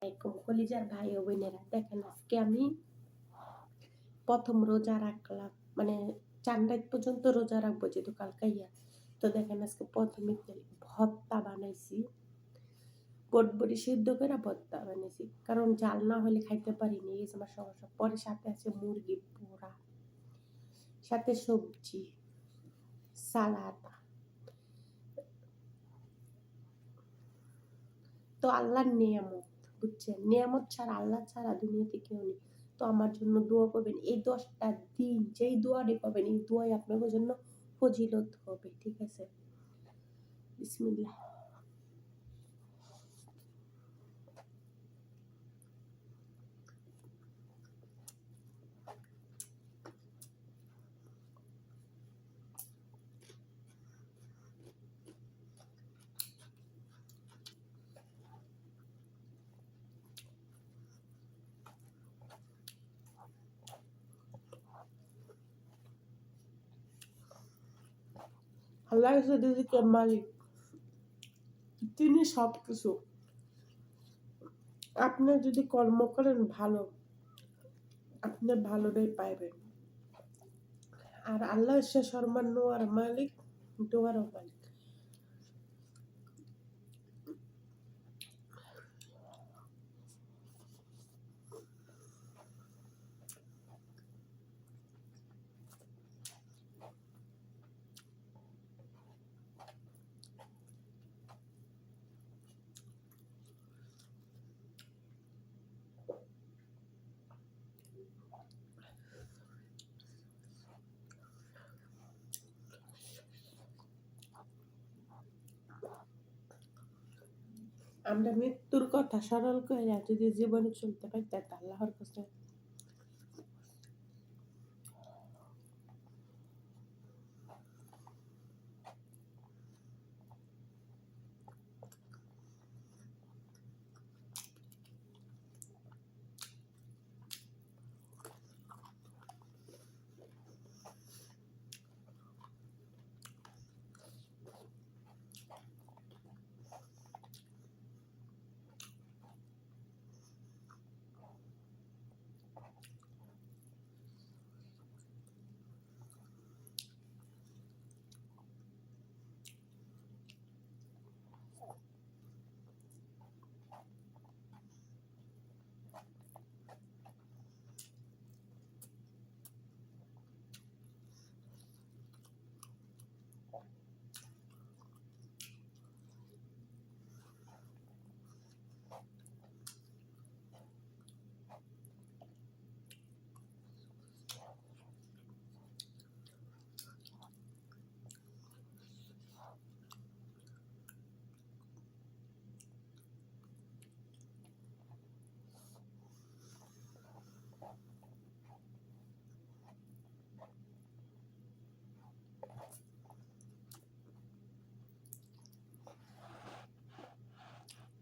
আলাইকুম কলিজার ভাই ও বোনেরা, দেখেন আজকে আমি প্রথম রোজা রাখলাম, মানে চার রাত পর্যন্ত রোজা রাখবো যেহেতু কালকে ইয়া। তো দেখেন আজকে প্রথম ইফতারি ভর্তা বানাইছি, বটবটি সিদ্ধ করে ভর্তা বানাইছি, কারণ জাল না হলে খাইতে পারিনি, এই যে আমার সমস্যা। পরে সাথে আছে মুরগি পোড়া, সাথে সবজি, সালাদ। তো আল্লাহর নিয়ামত, বুঝছেন? নিয়ামত ছাড়া, আল্লাহ ছাড়া দুনিয়াতে কেউ নেই। তো আমার জন্য দোয়া করবেন। এই 10টা দিন যেই দোয়াটি করবেন, এই দোয়াই আপনাদের জন্য ফজিলত হবে, ঠিক আছে? বিসমিল্লাহ। আল্লাহ হচ্ছে মালিক, তিনি সবকিছু। আপনি যদি কর্ম করেন ভালো, আপনি ভালোটাই পাইবেন। আর আল্লাহ হচ্ছে সর্বস্ব আর মালিক, দোয়ারও মালিক। আমরা মৃত্যুর কথা স্মরণ করে যদি জীবনে চলতে পারি, তাই আল্লাহর কাছে